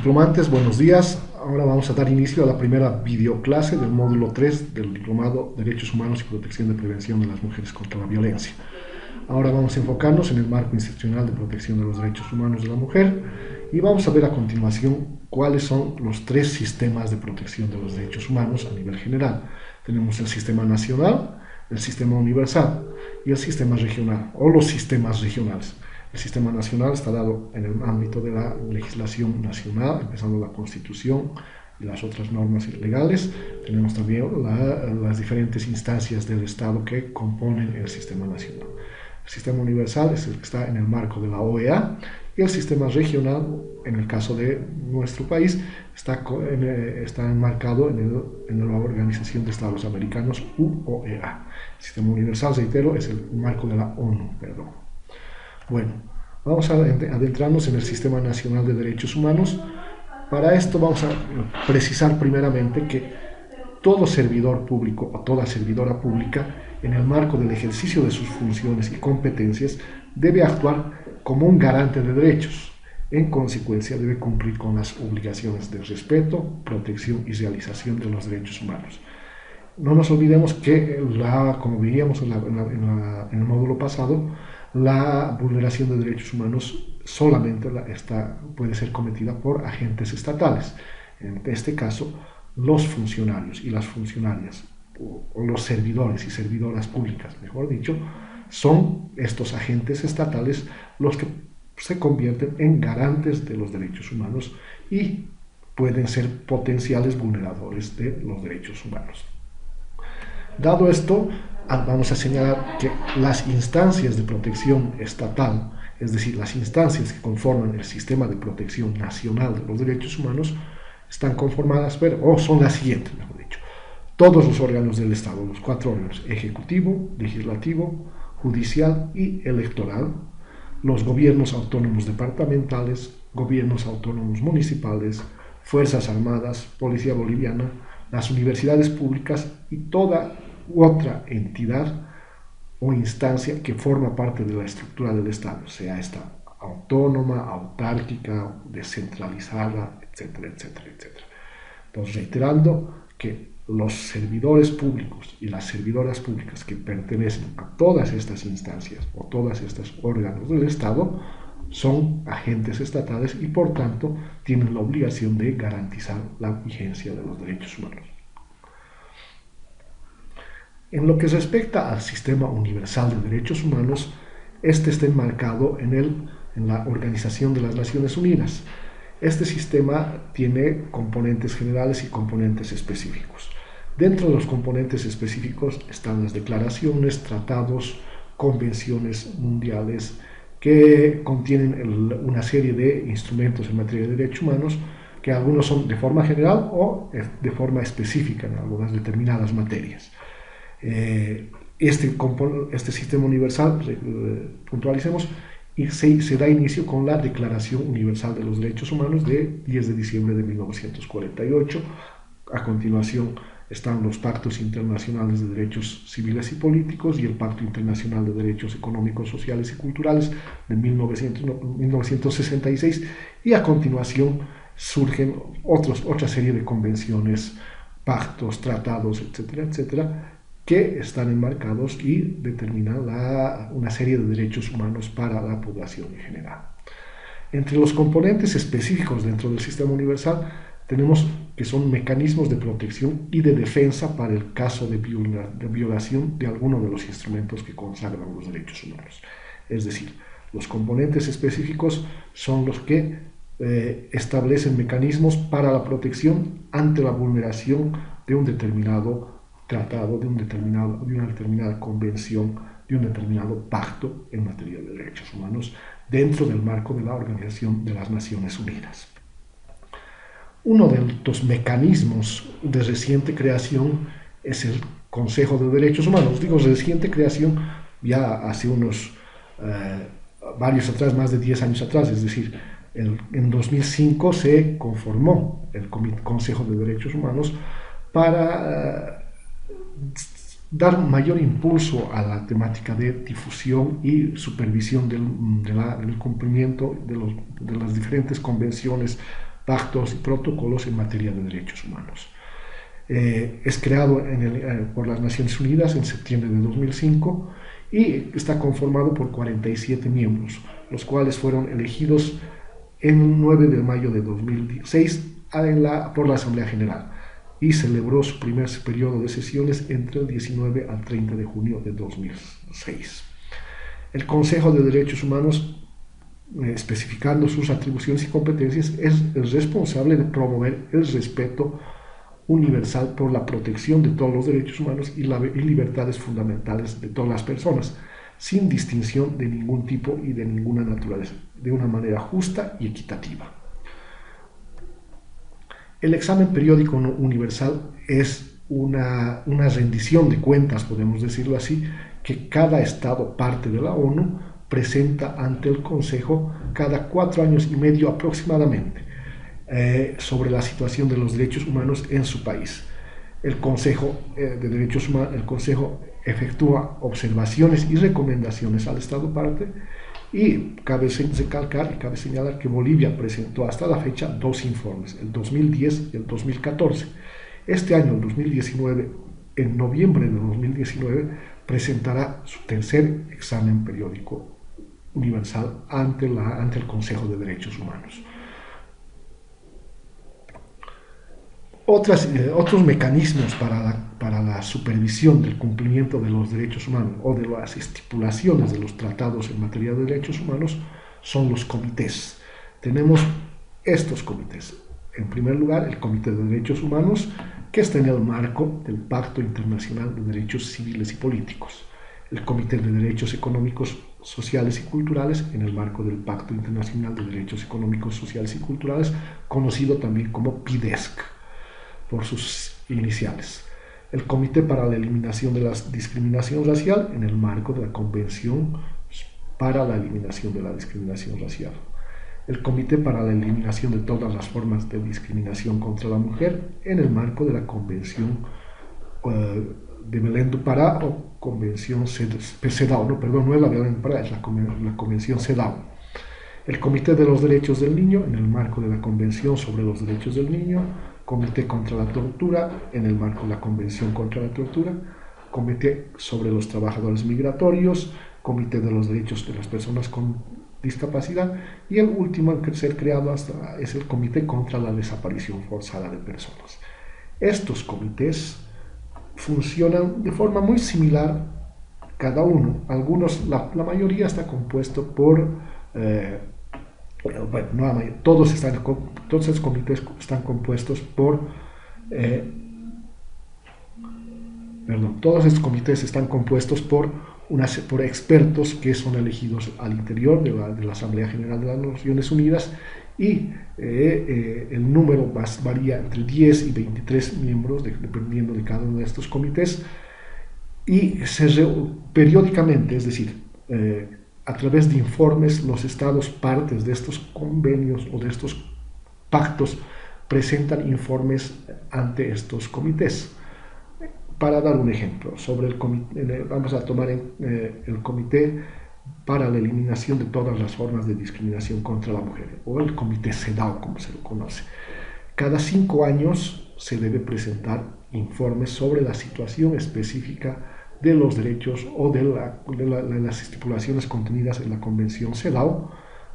Diplomantes, buenos días. Ahora vamos a dar inicio a la primera videoclase del módulo 3 del Diplomado Derechos Humanos y Protección de Prevención de las Mujeres contra la Violencia. Ahora vamos a enfocarnos en el marco institucional de protección de los derechos humanos de la mujer y vamos a ver a continuación cuáles son los tres sistemas de protección de los derechos humanos a nivel general. Tenemos el sistema nacional, el sistema universal y el sistema regional, o los sistemas regionales. El sistema nacional está dado en el ámbito de la legislación nacional, empezando la Constitución y las otras normas legales. Tenemos también las diferentes instancias del Estado que componen el sistema nacional. El sistema universal es el que está en el marco de la OEA y el sistema regional, en el caso de nuestro país, está enmarcado en la Organización de Estados Americanos, OEA. El sistema universal, reitero, es el marco de la ONU, perdón. Bueno, vamos a adentrarnos en el Sistema Nacional de Derechos Humanos. Para esto vamos a precisar primeramente que todo servidor público o toda servidora pública, en el marco del ejercicio de sus funciones y competencias, debe actuar como un garante de derechos. En consecuencia, debe cumplir con las obligaciones de respeto, protección y realización de los derechos humanos. No nos olvidemos que, como veíamos en el módulo pasado, la vulneración de derechos humanos solamente puede ser cometida por agentes estatales. En este caso, los funcionarios y las funcionarias, o los servidores y servidoras públicas, mejor dicho, son estos agentes estatales los que se convierten en garantes de los derechos humanos y pueden ser potenciales vulneradores de los derechos humanos. Dado esto, vamos a señalar que las instancias de protección estatal, es decir, las instancias que conforman el sistema de protección nacional de los derechos humanos, están conformadas o son las siguientes, mejor dicho. Todos los órganos del Estado, los cuatro órganos: ejecutivo, legislativo, judicial y electoral, los gobiernos autónomos departamentales, gobiernos autónomos municipales, Fuerzas Armadas, Policía Boliviana, las universidades públicas y toda otra entidad o instancia que forma parte de la estructura del Estado, sea esta autónoma, autárquica, descentralizada, etcétera, etcétera, etcétera. Entonces, reiterando que los servidores públicos y las servidoras públicas que pertenecen a todas estas instancias o todos estos órganos del Estado son agentes estatales y, por tanto, tienen la obligación de garantizar la vigencia de los derechos humanos. En lo que respecta al Sistema Universal de Derechos Humanos, este está enmarcado en la Organización de las Naciones Unidas. Este sistema tiene componentes generales y componentes específicos. Dentro de los componentes específicos están las declaraciones, tratados, convenciones mundiales que contienen una serie de instrumentos en materia de derechos humanos, que algunos son de forma general o de forma específica en algunas determinadas materias. Este sistema universal, puntualicemos, y se da inicio con la Declaración Universal de los Derechos Humanos de 10 de diciembre de 1948. A continuación están los pactos internacionales de derechos civiles y políticos y el Pacto Internacional de Derechos Económicos, Sociales y Culturales de 1966, y a continuación surgen otra serie de convenciones, pactos, tratados, etcétera, etcétera, que están enmarcados y determinan una serie de derechos humanos para la población en general. Entre los componentes específicos dentro del sistema universal tenemos que son mecanismos de protección y de defensa para el caso de violación de alguno de los instrumentos que consagran los derechos humanos. Es decir, los componentes específicos son los que establecen mecanismos para la protección ante la vulneración de un determinado tratado, de una determinada convención, de un determinado pacto en materia de derechos humanos dentro del marco de la Organización de las Naciones Unidas. Uno de los mecanismos de reciente creación es el Consejo de Derechos Humanos. Digo reciente creación, ya hace varios atrás, más de 10 años atrás, es decir, en 2005 se conformó el Consejo de Derechos Humanos para dar mayor impulso a la temática de difusión y supervisión del cumplimiento de las diferentes convenciones, pactos y protocolos en materia de derechos humanos. Es creado por las Naciones Unidas en septiembre de 2005 y está conformado por 47 miembros, los cuales fueron elegidos el 9 de mayo de 2006 por la Asamblea General y celebró su primer periodo de sesiones entre el 19 al 30 de junio de 2006. El Consejo de Derechos Humanos, especificando sus atribuciones y competencias, es el responsable de promover el respeto universal por la protección de todos los derechos humanos y libertades fundamentales de todas las personas, sin distinción de ningún tipo y de ninguna naturaleza, de una manera justa y equitativa. El examen periódico universal es una rendición de cuentas, podemos decirlo así, que cada Estado parte de la ONU presenta ante el Consejo cada 4 años y medio aproximadamente sobre la situación de los derechos humanos en su país. El Consejo de Derechos Humanos, el Consejo efectúa observaciones y recomendaciones al Estado parte y cabe recalcar y cabe señalar que Bolivia presentó hasta la fecha 2 informes, el 2010 y el 2014. Este año, el 2019, en noviembre de 2019, presentará su tercer examen periódico universal ante el Consejo de Derechos Humanos. Otros mecanismos para la supervisión del cumplimiento de los derechos humanos o de las estipulaciones de los tratados en materia de derechos humanos son los comités. Tenemos estos comités. En primer lugar, el Comité de Derechos Humanos, que está en el marco del Pacto Internacional de Derechos Civiles y Políticos. El Comité de Derechos Económicos, Sociales y Culturales, en el marco del Pacto Internacional de Derechos Económicos, Sociales y Culturales, conocido también como PIDESC, por sus iniciales. El Comité para la Eliminación de la Discriminación Racial, en el marco de la Convención para la Eliminación de la Discriminación Racial. El Comité para la Eliminación de todas las formas de discriminación contra la mujer, en el marco de la Convención de Belém do Pará, o Convención CEDAW, no es la Belém do Pará, es la Convención CEDAW. El Comité de los Derechos del Niño, en el marco de la Convención sobre los Derechos del Niño. Comité contra la Tortura, en el marco de la Convención contra la Tortura. Comité sobre los Trabajadores Migratorios, Comité de los Derechos de las Personas con Discapacidad, y el último en ser creado es el Comité contra la Desaparición Forzada de Personas. Estos comités funcionan de forma muy similar cada uno. La mayoría está compuesto por todos estos comités están compuestos por todos estos comités están compuestos por expertos que son elegidos al interior de la Asamblea General de las Naciones Unidas, y el número varía entre 10 y 23 miembros dependiendo de cada uno de estos comités, y periódicamente, es decir, a través de informes, los estados partes de estos convenios o de estos pactos presentan informes ante estos comités. Para dar un ejemplo, vamos a tomar el Comité para la Eliminación de todas las formas de discriminación contra la mujer, o el Comité CEDAW, como se lo conoce. Cada 5 años se debe presentar informes sobre la situación específica de los derechos o de las estipulaciones contenidas en la Convención CEDAW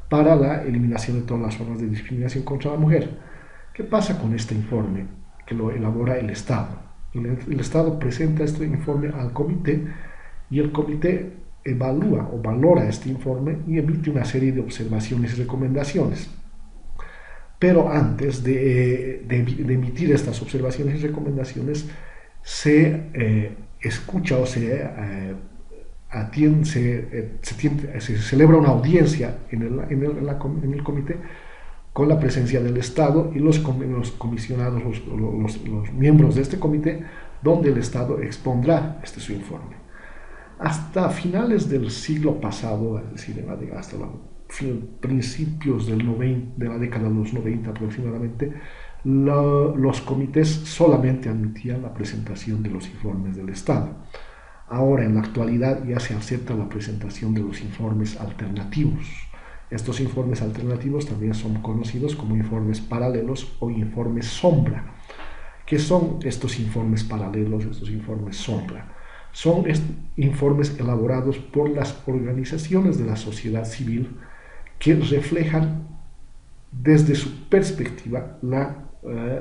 para la eliminación de todas las formas de discriminación contra la mujer. ¿Qué pasa con este informe que lo elabora el Estado? El Estado presenta este informe al comité y el comité evalúa o valora este informe y emite una serie de observaciones y recomendaciones. Pero antes de emitir estas observaciones y recomendaciones, se escucha o se celebra una audiencia en el comité con la presencia del Estado y los comisionados, los miembros de este comité, donde el Estado expondrá su informe. Hasta finales del siglo pasado, es decir, hasta principios de la década de los 90 aproximadamente, los comités solamente admitían la presentación de los informes del Estado. Ahora, en la actualidad, ya se acepta la presentación de los informes alternativos, Estos informes alternativos también son conocidos como informes paralelos o informes sombra. ¿Qué son estos informes paralelos, estos informes sombra? Son informes elaborados por las organizaciones de la sociedad civil que reflejan desde su perspectiva la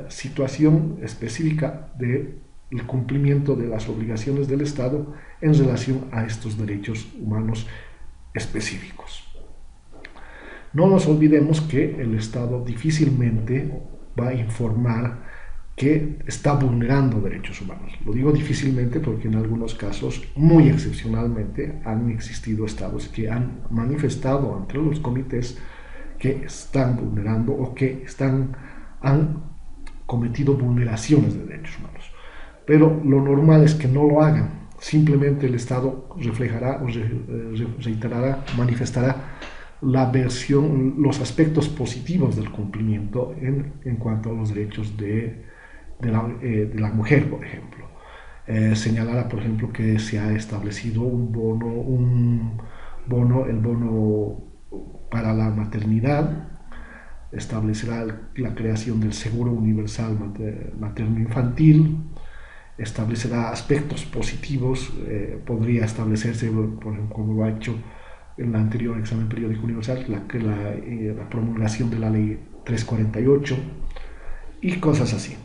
situación específica del cumplimiento de las obligaciones del Estado en relación a estos derechos humanos específicos. No nos olvidemos que el Estado difícilmente va a informar que está vulnerando derechos humanos. Lo digo difícilmente porque en algunos casos, muy excepcionalmente, han existido estados que han manifestado ante los comités que están vulnerando o que han cometido vulneraciones de derechos humanos. Pero lo normal es que no lo hagan. Simplemente el Estado reflejará o reiterará, manifestará los aspectos positivos del cumplimiento en cuanto a los derechos de la mujer, por ejemplo. Señalará, por ejemplo, que se ha establecido el bono para la maternidad, establecerá la creación del seguro universal materno-infantil, establecerá aspectos positivos, podría establecerse, por ejemplo, como lo ha hecho en el anterior examen periódico universal, la promulgación de la ley 348 y cosas así.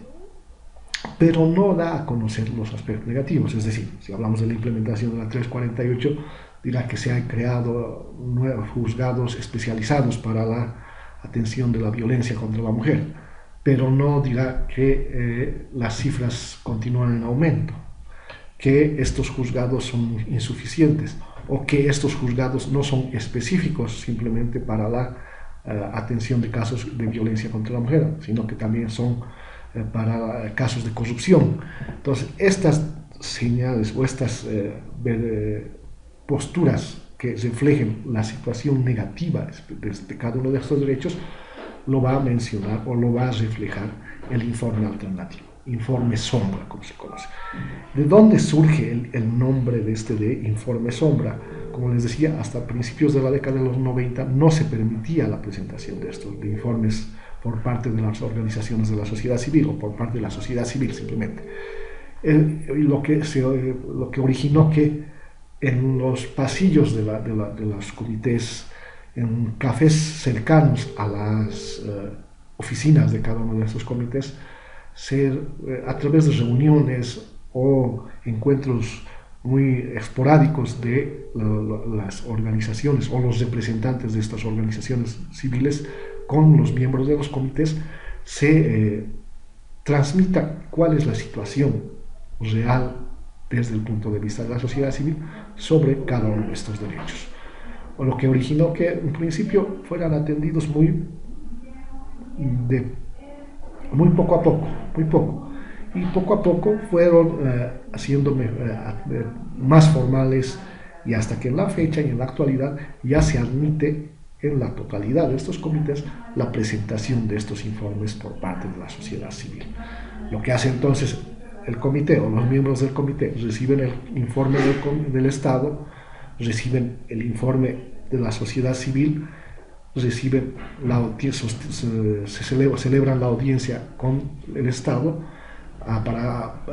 Pero no da a conocer los aspectos negativos, es decir, si hablamos de la implementación de la 348, dirá que se han creado nuevos juzgados especializados para la atención de la violencia contra la mujer, pero no dirá que las cifras continúan en aumento, que estos juzgados son insuficientes o que estos juzgados no son específicos simplemente para la atención de casos de violencia contra la mujer, sino que también son para casos de corrupción. Entonces, estas señales o estas posturas que reflejen la situación negativa de cada uno de estos derechos, lo va a mencionar o lo va a reflejar el informe alternativo, informe sombra, como se conoce. ¿De dónde surge el nombre de informe sombra? Como les decía, hasta principios de la década de los 90 no se permitía la presentación de estos de informes por parte de las organizaciones de la sociedad civil o por parte de la sociedad civil simplemente. Lo que originó que en los pasillos de los comités, en cafés cercanos a las oficinas de cada uno de estos comités, a través de reuniones o encuentros muy esporádicos de las organizaciones o los representantes de estas organizaciones civiles con los miembros de los comités, se transmita cuál es la situación real desde el punto de vista de la sociedad civil sobre cada uno de estos derechos. O lo que originó que en principio fueran atendidos muy poco a poco, y poco a poco fueron haciéndome más formales, y hasta que en la fecha y en la actualidad ya se admite en la totalidad de estos comités la presentación de estos informes por parte de la sociedad civil. Lo que hace entonces el comité o los miembros del comité reciben el informe del Estado, reciben el informe de la sociedad civil, reciben celebran la audiencia con el Estado para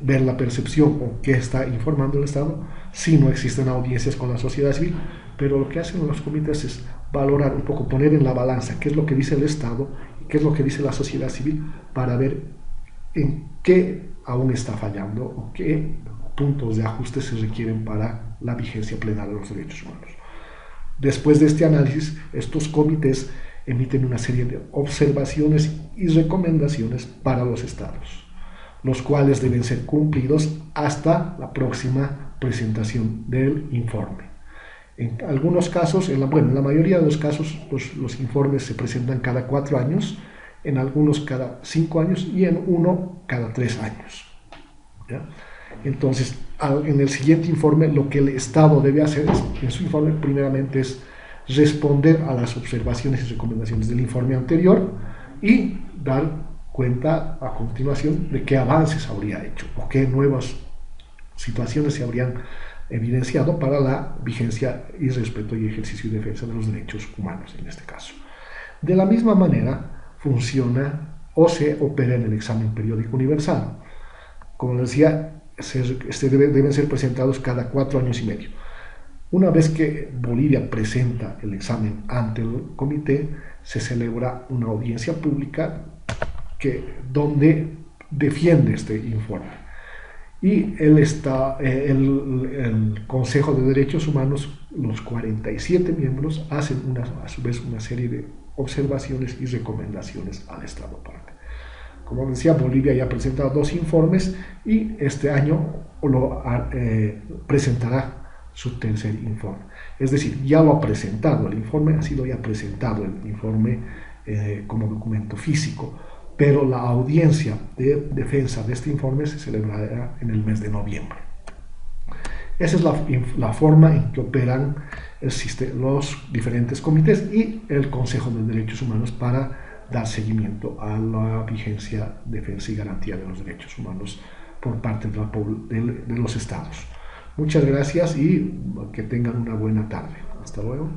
ver la percepción o qué está informando el Estado, si no existen audiencias con la sociedad civil, pero lo que hacen los comités es valorar un poco, poner en la balanza qué es lo que dice el Estado y qué es lo que dice la sociedad civil para ver en qué aún está fallando o qué puntos de ajuste se requieren para la vigencia plena de los derechos humanos. Después de este análisis, estos comités emiten una serie de observaciones y recomendaciones para los estados, los cuales deben ser cumplidos hasta la próxima presentación del informe. En algunos casos, en la mayoría de los casos, los informes se presentan cada 4 años, en algunos cada 5 años y en uno cada 3 años. ¿Ya? Entonces, en el siguiente informe, lo que el Estado debe hacer en su informe, primeramente, es responder a las observaciones y recomendaciones del informe anterior y dar cuenta a continuación de qué avances habría hecho o qué nuevas situaciones se habrían evidenciado para la vigencia y respeto y ejercicio y defensa de los derechos humanos en este caso. De la misma manera funciona o se opera en el examen periódico universal. Como les decía, deben ser presentados cada 4 años y medio. Una vez que Bolivia presenta el examen ante el comité, se celebra una audiencia pública donde defiende este informe. Y el Consejo de Derechos Humanos, los 47 miembros, hacen a su vez una serie de observaciones y recomendaciones al Estado parte. Como decía, Bolivia ya ha presentado 2 informes y este año presentará su tercer informe. Es decir, ya lo ha presentado el informe, ha sido ya presentado el informe como documento físico, pero la audiencia de defensa de este informe se celebrará en el mes de noviembre. Esa es la forma en que operan los diferentes comités y el Consejo de Derechos Humanos para dar seguimiento a la vigencia, defensa y garantía de los derechos humanos por parte de los estados. Muchas gracias y que tengan una buena tarde. Hasta luego.